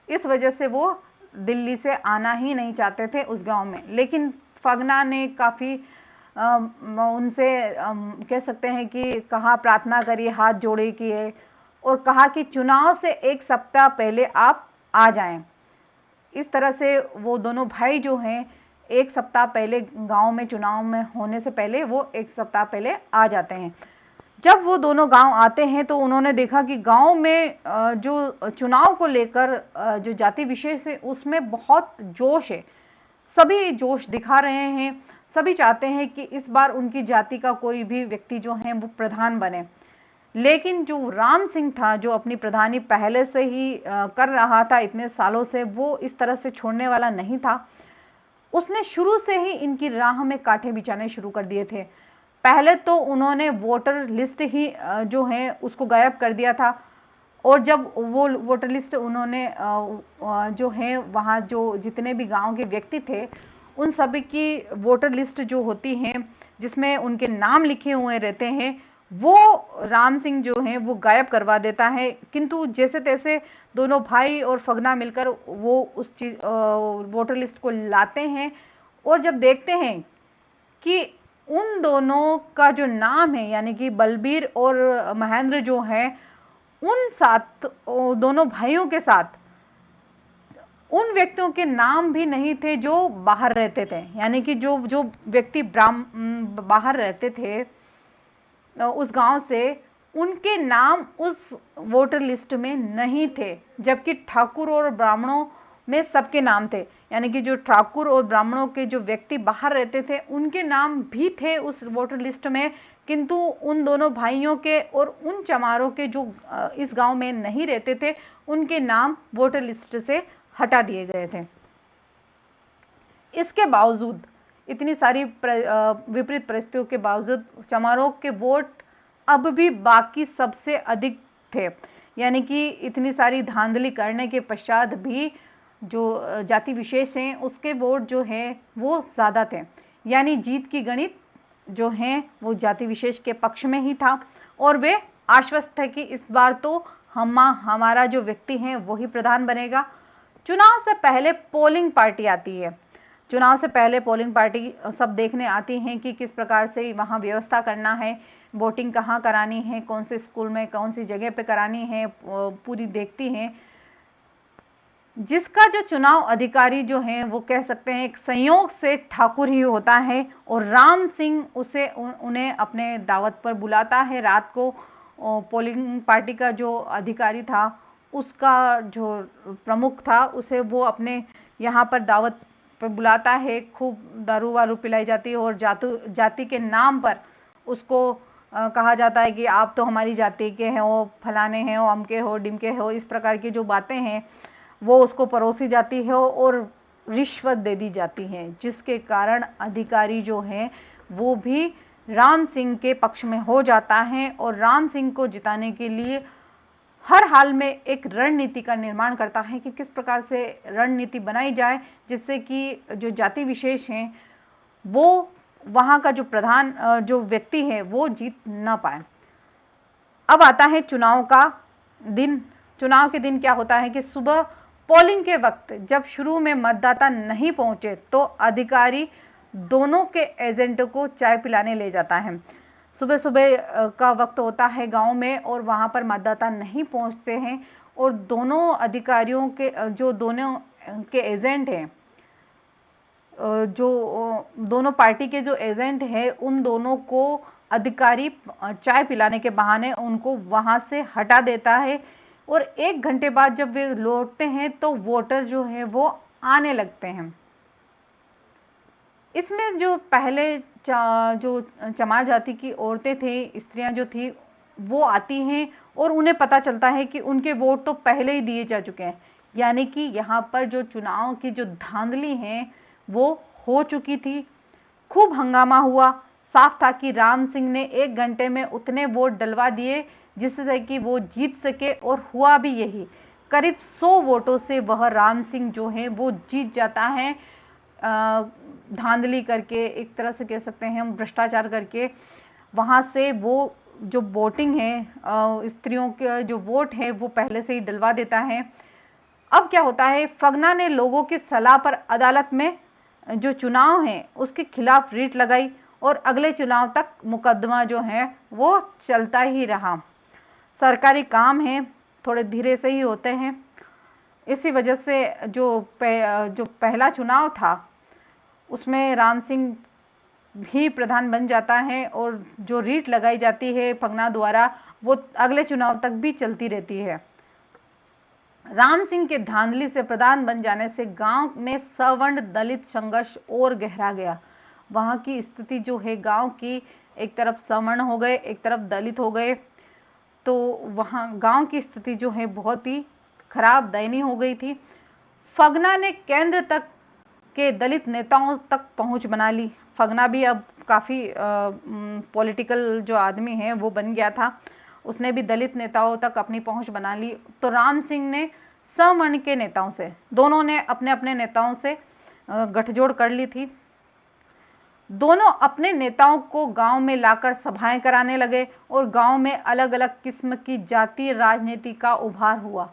Speaker 1: इस वजह से वो दिल्ली से आना ही नहीं चाहते थे उस गांव में। लेकिन फगना ने काफ़ी उनसे कह सकते हैं कि कहा, प्रार्थना करी, हाथ जोड़े किए और कहा कि चुनाव से 1 सप्ताह पहले आप आ जाएं। इस तरह से वो दोनों भाई जो हैं 1 सप्ताह पहले गांव में, चुनाव में होने से पहले वो 1 सप्ताह पहले आ जाते हैं। जब वो दोनों गांव आते हैं तो उन्होंने देखा कि गांव में जो चुनाव को लेकर जो जाति विशेष है उसमें बहुत जोश है, सभी जोश दिखा रहे हैं, सभी चाहते हैं कि इस बार उनकी जाति का कोई भी व्यक्ति जो है वो प्रधान बने। लेकिन जो राम सिंह था, जो अपनी प्रधानी पहले से ही कर रहा था इतने सालों से, वो इस तरह से छोड़ने वाला नहीं था। उसने शुरू से ही इनकी राह में कांटे बिछाने शुरू कर दिए थे। पहले तो उन्होंने वोटर लिस्ट ही जो है उसको गायब कर दिया था, और जब वो वोटर लिस्ट उन्होंने जो है वहाँ जो जितने भी गांव के व्यक्ति थे उन सभी की वोटर लिस्ट जो होती है जिसमें उनके नाम लिखे हुए रहते हैं, वो राम सिंह जो है वो गायब करवा देता है। किंतु जैसे तैसे दोनों भाई और फगना मिलकर वो उस चीज वोटर लिस्ट को लाते हैं, और जब देखते हैं कि उन दोनों का जो नाम है, यानी कि बलबीर और महेंद्र जो है, उन दोनों भाइयों के साथ उन व्यक्तियों के नाम भी नहीं थे जो बाहर रहते थे, यानी कि जो जो व्यक्ति बाहर रहते थे उस गांव से, उनके नाम उस वोटर लिस्ट में नहीं थे, जबकि ठाकुर और ब्राह्मणों में सबके नाम थे। यानी कि जो ठाकुर और ब्राह्मणों के जो व्यक्ति बाहर रहते थे उनके नाम भी थे उस वोटर लिस्ट में, किंतु उन दोनों भाइयों के और उन चमारों के जो इस गांव में नहीं रहते थे उनके नाम वोटर लिस्ट से हटा दिए गए थे। इसके बावजूद, इतनी सारी विपरीत परिस्थितियों के बावजूद, चमारों के वोट अब भी बाकी सबसे अधिक थे। यानी कि इतनी सारी धांधली करने के पश्चात भी जो जाति विशेष हैं उसके वोट जो हैं वो ज़्यादा थे। यानी जीत की गणित जो है वो जाति विशेष के पक्ष में ही था, और वे आश्वस्त थे कि इस बार तो हमारा जो व्यक्ति है वही प्रधान बनेगा। चुनाव से पहले पोलिंग पार्टी आती है। चुनाव से पहले पोलिंग पार्टी सब देखने आती हैं कि किस प्रकार से वहाँ व्यवस्था करना है, वोटिंग कहाँ करानी है, कौन से स्कूल में, कौन सी जगह पे करानी है, पूरी देखती हैं। जिसका जो चुनाव अधिकारी जो है वो कह सकते हैं एक संयोग से ठाकुर ही होता है, और राम सिंह उन्हें अपने दावत पर बुलाता है रात को। पोलिंग पार्टी का जो अधिकारी था, उसका जो प्रमुख था, उसे वो अपने यहाँ पर दावत पर बुलाता है। खूब दारू वारू पिलाई जाती है और जाति के नाम पर उसको कहा जाता है कि आप तो हमारी जाति के हैं, वो फलाने हैं, वो अमके हो, डिमके हो, इस प्रकार की जो बातें हैं वो उसको परोसी जाती है और रिश्वत दे दी जाती है, जिसके कारण अधिकारी जो हैं वो भी राम सिंह के पक्ष में हो जाता है, और राम सिंह को जिताने के लिए हर हाल में एक रणनीति का निर्माण करता है कि किस प्रकार से रणनीति बनाई जाए जिससे कि जो जाति विशेष हैं वो वहाँ का जो प्रधान जो व्यक्ति है वो जीत ना पाए। अब आता है चुनाव का दिन। चुनाव के दिन क्या होता है कि सुबह पोलिंग के वक्त जब शुरू में मतदाता नहीं पहुंचे तो अधिकारी दोनों के एजेंटों को चाय पिलाने ले जाता है। सुबह सुबह का वक्त होता है गांव में और वहां पर मतदाता नहीं पहुंचते हैं, और दोनों अधिकारियों के जो दोनों के एजेंट हैं, जो दोनों पार्टी के जो एजेंट हैं, उन दोनों को अधिकारी चाय पिलाने के बहाने उनको वहां से हटा देता है, और 1 घंटे बाद जब वे लौटते हैं तो वोटर जो है वो आने लगते हैं। इसमें जो पहले जो चमार जाति की औरतें थी, स्त्रियां जो थी, वो आती हैं और उन्हें पता चलता है कि उनके वोट तो पहले ही दिए जा चुके हैं। यानी कि यहाँ पर जो चुनाव की जो धांधली है वो हो चुकी थी। खूब हंगामा हुआ। साफ था कि राम सिंह ने 1 घंटे में उतने वोट डलवा दिए जिससे कि वो जीत सके, और हुआ भी यही। करीब 100 वोटों से वह राम सिंह जो है वो जीत जाता है, धांधली करके, एक तरह से कह सकते हैं हम भ्रष्टाचार करके। वहां से वो जो वोटिंग है, स्त्रियों के जो वोट है वो पहले से ही डलवा देता है। अब क्या होता है, फगना ने लोगों की सलाह पर अदालत में जो चुनाव है उसके खिलाफ रीट लगाई और अगले चुनाव तक मुकदमा जो है वो चलता ही रहा। सरकारी काम है थोड़े धीरे से ही होते हैं, इसी वजह से जो पहला चुनाव था उसमें राम सिंह भी प्रधान बन जाता है और जो रीट लगाई जाती है फगना द्वारा वो अगले चुनाव तक भी चलती रहती है। राम सिंह के धांधली से प्रधान बन जाने से गांव में सवर्ण दलित संघर्ष और गहरा गया। वहां की स्थिति जो है गांव की, एक तरफ सवर्ण हो गए, एक तरफ दलित हो गए, तो वहां गांव की स्थिति जो है बहुत ही खराब, दयनीय हो गई थी। फगना ने केंद्र तक के दलित नेताओं तक पहुंच बना ली। फगना भी अब काफ़ी पॉलिटिकल जो आदमी है वो बन गया था, उसने भी दलित नेताओं तक अपनी पहुंच बना ली। तो राम सिंह ने सवर्ण के नेताओं से, दोनों ने अपने अपने नेताओं से गठजोड़ कर ली थी। दोनों अपने नेताओं को गांव में लाकर सभाएं कराने लगे और गांव में अलग अलग किस्म की जातीय राजनीति का उभार हुआ।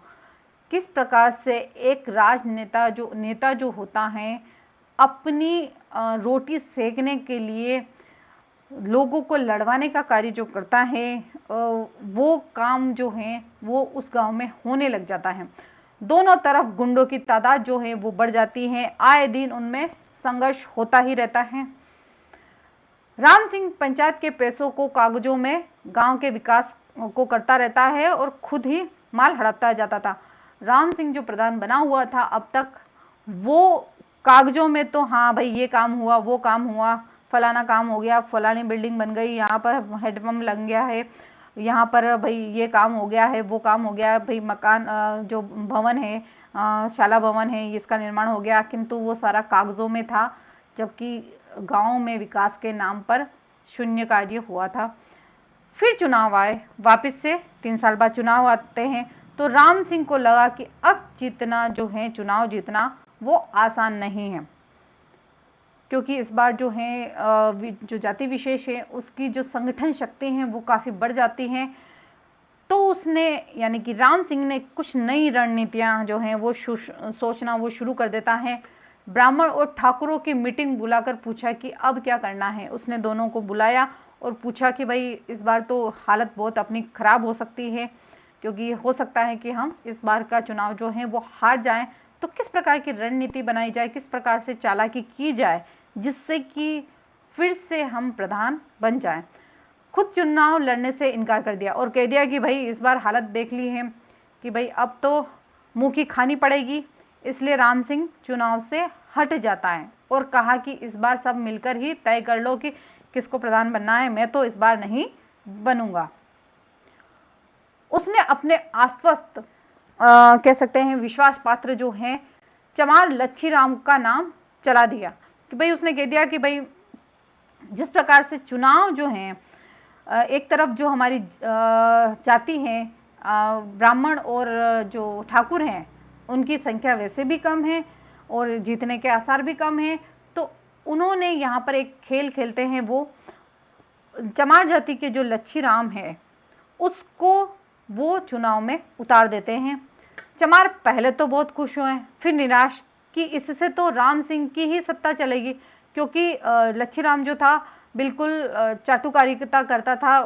Speaker 1: किस प्रकार से एक राजनेता नेता जो होता है अपनी रोटी सेकने के लिए लोगों को लड़वाने का कार्य जो करता है, वो काम जो है वो उस गांव में होने लग जाता है। दोनों तरफ गुंडों की तादाद जो है वो बढ़ जाती है, आए दिन उनमें संघर्ष होता ही रहता है। राम सिंह पंचायत के पैसों को कागजों में गांव के विकास को करता रहता है और खुद ही माल हड़पता जाता था। राम सिंह जो प्रधान बना हुआ था अब तक, वो कागजों में तो हाँ भाई ये काम हुआ, वो काम हुआ, फलाना काम हो गया, फलानी बिल्डिंग बन गई, यहाँ पर हेडपम्प लग गया है, यहाँ पर भाई ये काम हो गया है, वो काम हो गया भाई, मकान जो भवन है, शाला भवन है, इसका निर्माण हो गया, किंतु वो सारा कागजों में था, जबकि गांव में विकास के नाम पर शून्य कार्य हुआ था। फिर चुनाव आए, वापस से 3 साल बाद चुनाव आते हैं, तो राम सिंह को लगा कि अब जीतना जो है, चुनाव जीतना वो आसान नहीं है, क्योंकि इस बार जो है जो जाति विशेष है उसकी जो संगठन शक्ति है वो काफ़ी बढ़ जाती हैं। तो उसने, यानी कि राम सिंह ने कुछ नई रणनीतियां जो हैं वो सोचना वो शुरू कर देता है। ब्राह्मण और ठाकुरों की मीटिंग बुलाकर पूछा कि अब क्या करना है। उसने दोनों को बुलाया और पूछा कि भाई इस बार तो हालत बहुत अपनी खराब हो सकती है, क्योंकि हो सकता है कि हम इस बार का चुनाव जो है वो हार जाएं, तो किस प्रकार की रणनीति बनाई जाए, किस प्रकार से चालाकी की जाए जिससे कि फिर से हम प्रधान बन जाएं। खुद चुनाव लड़ने से इनकार कर दिया और कह दिया कि भाई इस बार हालत देख ली है कि भाई अब तो मुंह की खानी पड़ेगी। इसलिए राम सिंह चुनाव से हट जाता है और कहा कि इस बार सब मिलकर ही तय कर लो कि किसको प्रधान बनना है, मैं तो इस बार नहीं बनूंगा। उसने अपने आश्वस्त कह सकते हैं विश्वास पात्र जो हैं चमार लच्छीराम का नाम चला दिया कि भाई, उसने कह दिया कि भाई जिस प्रकार से चुनाव जो हैं, एक तरफ जो हमारी जाति है ब्राह्मण और जो ठाकुर हैं उनकी संख्या वैसे भी कम है और जीतने के आसार भी कम हैं, तो उन्होंने यहाँ पर एक खेल खेलते हैं। वो चमार जाति के जो लच्छीराम है उसको वो चुनाव में उतार देते हैं। चमार पहले तो बहुत खुश हुए, फिर निराश कि इससे तो राम सिंह की ही सत्ता चलेगी, क्योंकि लच्छीराम जो था बिल्कुल चाटुकारिता करता था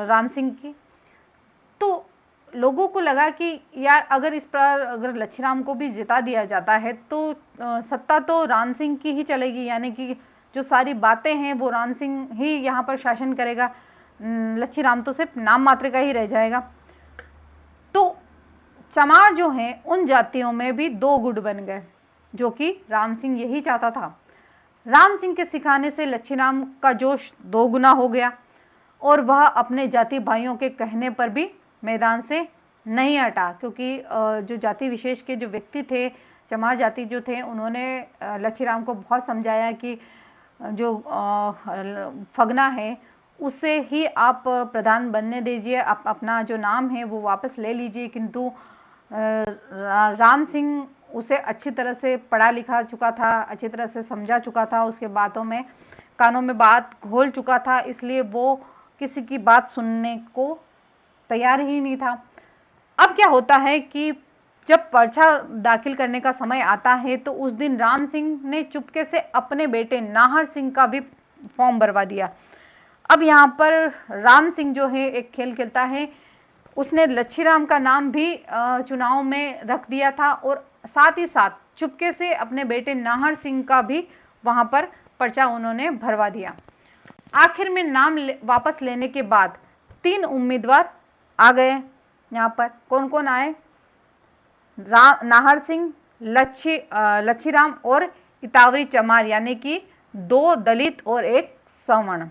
Speaker 1: राम सिंह की। तो लोगों को लगा कि यार अगर इस पर अगर लच्छीराम को भी जिता दिया जाता है तो सत्ता तो राम सिंह की ही चलेगी, यानी कि जो सारी बातें हैं वो राम सिंह ही यहाँ पर शासन करेगा, लच्छीराम तो सिर्फ नाम मात्र का ही रह जाएगा। तो चमार जो हैं उन जातियों में भी 2 गुट बन गए, जो कि राम सिंह यही चाहता था। राम सिंह के सिखाने से लच्छीराम का जोश 2 गुना हो गया और वह अपने जाति भाइयों के कहने पर भी मैदान से नहीं हटा, क्योंकि जो जाति विशेष के जो व्यक्ति थे, चमार जाति जो थे, उन्होंने लच्छीराम को बहुत समझाया कि जो फगना है उसे ही आप प्रधान बनने दीजिए, आप अपना जो नाम है वो वापस ले लीजिए। किंतु राम सिंह उसे अच्छी तरह से पढ़ा लिखा चुका था, अच्छी तरह से समझा चुका था, उसके बातों में कानों में बात घोल चुका था, इसलिए वो किसी की बात सुनने को तैयार ही नहीं था। अब क्या होता है कि जब पर्चा दाखिल करने का समय आता है तो उस दिन राम सिंह ने चुपके से अपने बेटे नाहर सिंह का भी फॉर्म भरवा दिया। अब यहाँ पर राम सिंह जो है एक खेल खेलता है, उसने लच्छीराम का नाम भी चुनाव में रख दिया था और साथ ही साथ चुपके से अपने बेटे नाहर सिंह का भी वहां पर पर्चा उन्होंने भरवा दिया। आखिर में नाम वापस लेने के बाद 3 उम्मीदवार आ गए। यहाँ पर कौन कौन आए? नाहर सिंह, लच्छीराम और इतावरी चमार, यानी कि 2 दलित और 1 सवर्ण।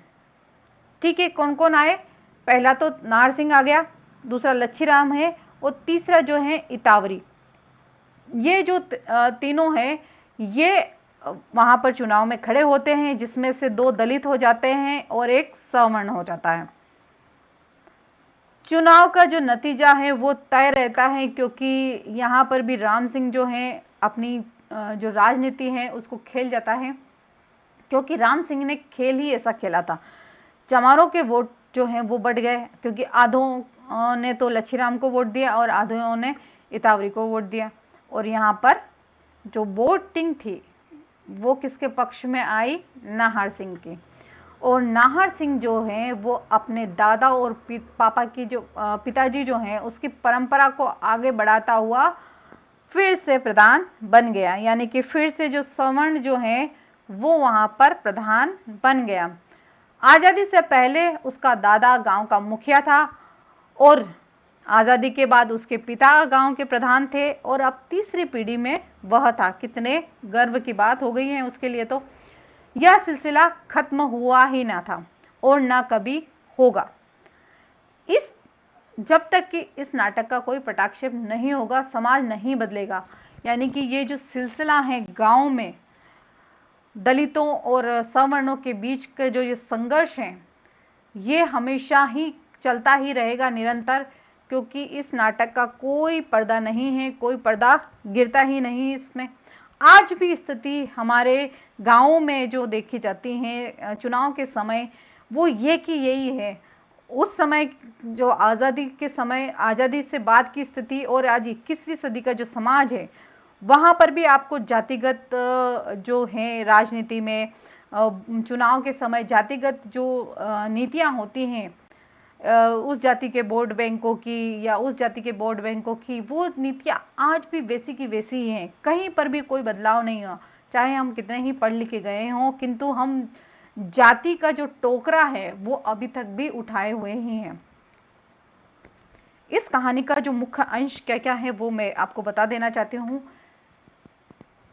Speaker 1: ठीक है, कौन कौन आए? पहला तो नाहर सिंह आ गया, दूसरा लच्छीराम है और तीसरा जो है इतावरी। ये जो तीनों हैं ये वहां पर चुनाव में खड़े होते हैं, जिसमें से 2 दलित हो जाते हैं और 1 सवर्ण हो जाता है। चुनाव का जो नतीजा है वो तय रहता है, क्योंकि यहाँ पर भी राम सिंह जो है अपनी जो राजनीति है उसको खेल जाता है, क्योंकि राम सिंह ने खेल ही ऐसा खेला था। चमारों के वोट जो हैं वो बढ़ गए, क्योंकि आधों ने तो लच्छीराम को वोट दिया और आधों ने इतावरी को वोट दिया। और यहाँ पर जो वोटिंग थी वो किसके पक्ष में आई? नाहर सिंह की। और नाहर सिंह जो है वो अपने दादा और पापा की जो पिताजी जो हैं उसकी परंपरा को आगे बढ़ाता हुआ फिर से प्रधान बन गया, यानी कि फिर से जो सवर्ण जो है वो वहां पर प्रधान बन गया। आजादी से पहले उसका दादा गांव का मुखिया था और आजादी के बाद उसके पिता गांव के प्रधान थे और अब तीसरी पीढ़ी में वह था। कितने गर्व की बात हो गई है उसके लिए। तो यह सिलसिला खत्म हुआ ही ना था और ना कभी होगा। जब तक कि इस नाटक का कोई पटाक्षेप नहीं होगा, समाज नहीं बदलेगा। यानी कि ये जो सिलसिला है गांव में दलितों और सवर्णों के बीच के जो ये संघर्ष है ये हमेशा ही चलता ही रहेगा निरंतर, क्योंकि इस नाटक का कोई पर्दा नहीं है, कोई पर्दा गिरता ही नहीं इसमें। आज भी स्थिति हमारे गांवों में जो देखी जाती है चुनाव के समय वो ये कि यही है। उस समय जो आज़ादी के समय, आज़ादी से बाद की स्थिति और आज 21वीं सदी का जो समाज है वहाँ पर भी आपको जातिगत जो है राजनीति में चुनाव के समय जातिगत जो नीतियाँ होती हैं उस जाति के वोट बैंकों की या उस जाति के वोट बैंकों की, वो नीतियाँ आज भी वैसी की वैसी ही हैं। कहीं पर भी कोई बदलाव नहीं हुआ, चाहे हम कितने ही पढ़ लिखे गए हों, किंतु हम जाति का जो टोकरा है वो अभी तक भी उठाए हुए ही हैं। इस कहानी का जो मुख्य अंश क्या क्या है वो मैं आपको बता देना चाहती हूँ।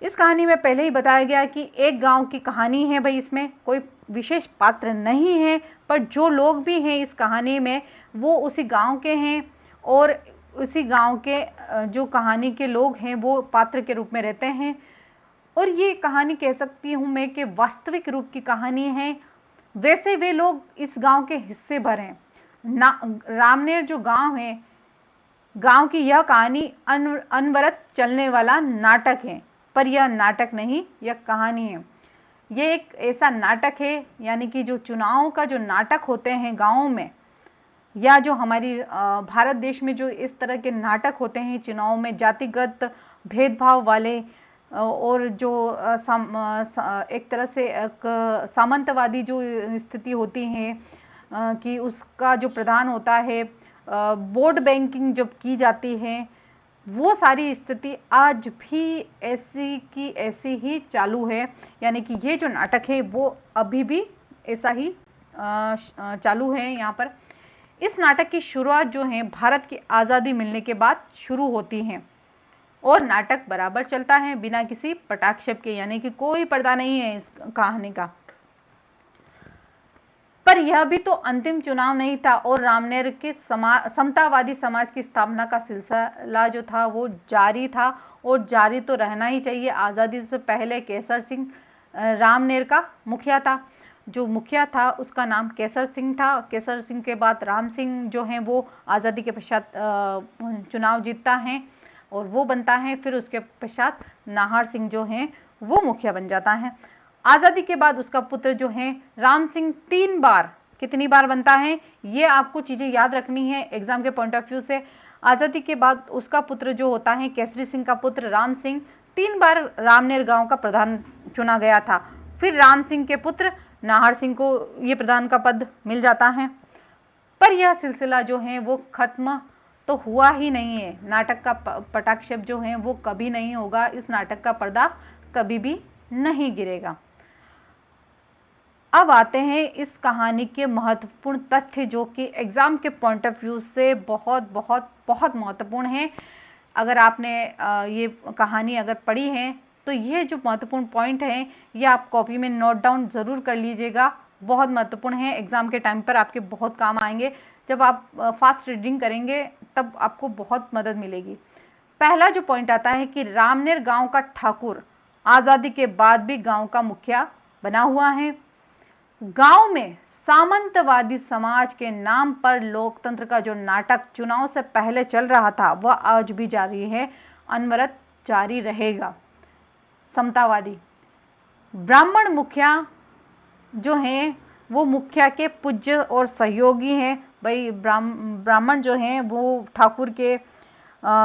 Speaker 1: इस कहानी में पहले ही बताया गया कि एक गांव की कहानी है भाई, इसमें कोई विशेष पात्र नहीं है, पर जो लोग भी हैं इस कहानी में वो उसी गांव के हैं और उसी गांव के जो कहानी के लोग हैं वो पात्र के रूप में रहते हैं। और ये कहानी कह सकती हूँ मैं कि वास्तविक रूप की कहानी है। वैसे वे लोग इस गांव के हिस्से भर हैं। रामनेर जो गांव है, गांव की यह कहानी अनवरत चलने वाला नाटक है, पर यह नाटक नहीं, यह कहानी है। ये एक ऐसा नाटक है, यानी कि जो चुनाव का जो नाटक होते हैं गांवों में, या जो हमारी भारत देश में जो इस तरह के नाटक होते हैं चुनाव में जातिगत भेदभाव वाले और जो एक तरह से एक सामंतवादी जो स्थिति होती है कि उसका जो प्रधान होता है, वोट बैंकिंग जब की जाती है, वो सारी स्थिति आज भी ऐसी की ऐसी ही चालू है। यानी कि ये जो नाटक है वो अभी भी ऐसा ही चालू है यहाँ पर। इस नाटक की शुरुआत जो है भारत की आज़ादी मिलने के बाद शुरू होती है और नाटक बराबर चलता है बिना किसी पटाक्षेप के, यानी कि कोई पर्दा नहीं है इस कहानी का। पर यह भी तो अंतिम चुनाव नहीं था और रामनेर के समतावादी समाज की स्थापना का सिलसिला जो था वो जारी था और जारी तो रहना ही चाहिए। आज़ादी से पहले केसर सिंह रामनेर का मुखिया था। जो मुखिया था उसका नाम केसर सिंह था। केसर सिंह के बाद राम सिंह जो हैं वो आज़ादी के पश्चात चुनाव जीतता है और वो बनता है। फिर उसके पश्चात नाहर सिंह जो हैं वो मुखिया बन जाता है। आज़ादी के बाद उसका पुत्र जो है राम सिंह 3 बार कितनी बार बनता है, ये आपको चीजें याद रखनी है एग्जाम के पॉइंट ऑफ व्यू से। आजादी के बाद उसका पुत्र जो होता है केसरी सिंह का पुत्र राम सिंह, 3 बार रामनेर गांव का प्रधान चुना गया था। फिर राम सिंह के पुत्र नाहर सिंह को ये प्रधान का पद मिल जाता है। पर यह सिलसिला जो है वो खत्म तो हुआ ही नहीं है। नाटक का पटाक्षेप जो है वो कभी नहीं होगा, इस नाटक का पर्दा कभी भी नहीं गिरेगा। अब आते हैं इस कहानी के महत्वपूर्ण तथ्य जो कि एग्जाम के पॉइंट ऑफ व्यू से बहुत बहुत बहुत महत्वपूर्ण है। अगर आपने ये कहानी अगर पढ़ी है तो ये जो महत्वपूर्ण पॉइंट है ये आप कॉपी में नोट डाउन जरूर कर लीजिएगा, बहुत महत्वपूर्ण है। एग्जाम के टाइम पर आपके बहुत काम आएंगे। जब आप फास्ट रीडिंग करेंगे तब आपको बहुत मदद मिलेगी। पहला जो पॉइंट आता है कि रामनेर गांव का ठाकुर आजादी के बाद भी गांव का मुखिया बना हुआ है। गांव में सामंतवादी समाज के नाम पर लोकतंत्र का जो नाटक चुनाव से पहले चल रहा था वह आज भी जारी है, अनवरत जारी रहेगा। समतावादी ब्राह्मण मुखिया जो हैं वो मुखिया के पूज्य और सहयोगी हैं। भाई ब्राह्मण जो हैं वो ठाकुर के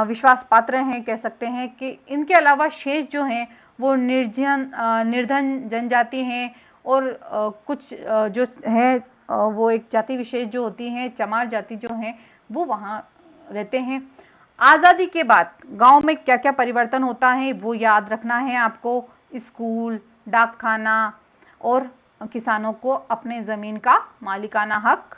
Speaker 1: विश्वास पात्र हैं, कह सकते हैं कि इनके अलावा शेष जो हैं वो निर्धन जनजाति हैं और कुछ जो है वो एक जाति विशेष जो होती हैं, चमार जाति जो हैं वो वहाँ रहते हैं। आज़ादी के बाद गांव में क्या क्या परिवर्तन होता है वो याद रखना है आपको। स्कूल, डाकखाना और किसानों को अपने ज़मीन का मालिकाना हक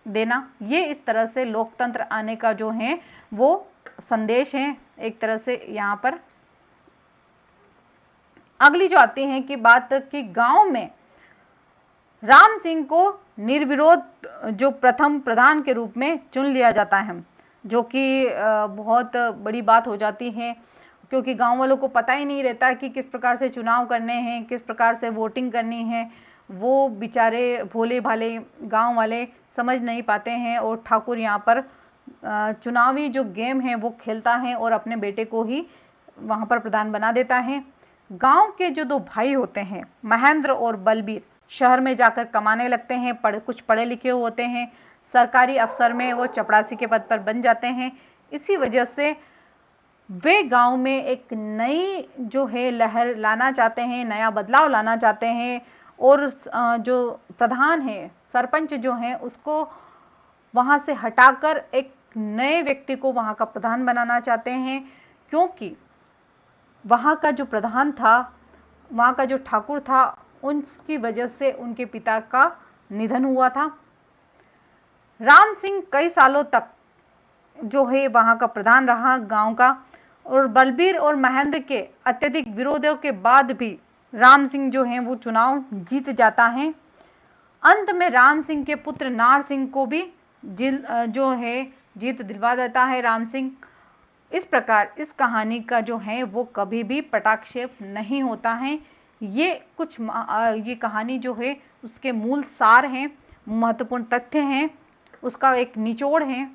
Speaker 1: देना, ये इस तरह से लोकतंत्र आने का जो है वो संदेश है एक तरह से यहाँ पर। अगली जो आती है कि बात कि गांव में राम सिंह को निर्विरोध जो प्रथम प्रधान के रूप में चुन लिया जाता है, जो कि बहुत बड़ी बात हो जाती है क्योंकि गांव वालों को पता ही नहीं रहता कि किस प्रकार से चुनाव करने हैं, किस प्रकार से वोटिंग करनी है। वो बेचारे भोले भाले गांव वाले समझ नहीं पाते हैं और ठाकुर यहाँ पर चुनावी जो गेम है वो खेलता है और अपने बेटे को ही वहाँ पर प्रधान बना देता है। गांव के जो 2 भाई होते हैं महेंद्र और बलबीर शहर में जाकर कमाने लगते हैं, कुछ पढ़े लिखे होते हैं, सरकारी अफसर में वो चपरासी के पद पर बन जाते हैं। इसी वजह से वे गांव में एक नई जो है लहर लाना चाहते हैं, नया बदलाव लाना चाहते हैं और जो प्रधान है, सरपंच जो है, उसको वहां से हटाकर एक नए व्यक्ति को वहां का प्रधान बनाना चाहते हैं क्योंकि वहां का जो प्रधान था, वहां का जो ठाकुर था, उनकी वजह से उनके पिता का निधन हुआ था। राम सिंह कई सालों तक जो है वहां का प्रधान रहा गांव का और बलबीर और महेंद्र के अत्यधिक विरोधों के बाद भी राम सिंह जो है वो चुनाव जीत जाता है। अंत में राम सिंह के पुत्र नाहर सिंह को भी जो है जीत दिलवा देता है राम सिंह। इस प्रकार इस कहानी का जो है वो कभी भी पटाक्षेप नहीं होता है। ये कहानी जो है उसके मूल सार हैं, महत्वपूर्ण तथ्य हैं, उसका एक निचोड़ है।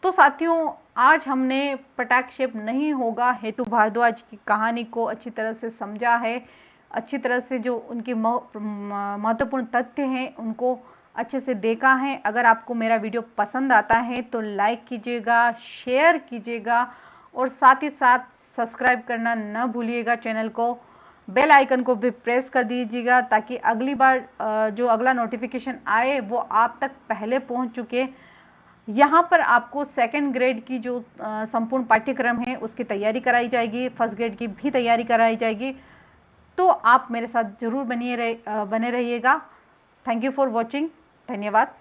Speaker 1: तो साथियों, आज हमने पटाक्षेप नहीं होगा हेतु भारद्वाज की कहानी को अच्छी तरह से समझा है, अच्छी तरह से जो उनके महत्वपूर्ण तथ्य हैं उनको अच्छे से देखा है। अगर आपको मेरा वीडियो पसंद आता है तो लाइक कीजिएगा, शेयर कीजिएगा और साथ ही साथ सब्सक्राइब करना न भूलिएगा चैनल को। बेल आइकन को भी प्रेस कर दीजिएगा ताकि अगली बार जो अगला नोटिफिकेशन आए वो आप तक पहले पहुंच चुके। यहाँ पर आपको 2nd ग्रेड की जो संपूर्ण पाठ्यक्रम है उसकी तैयारी कराई जाएगी, 1st ग्रेड की भी तैयारी कराई जाएगी। तो आप मेरे साथ जरूर बने रहिएगा। Thank you for watching. धन्यवाद।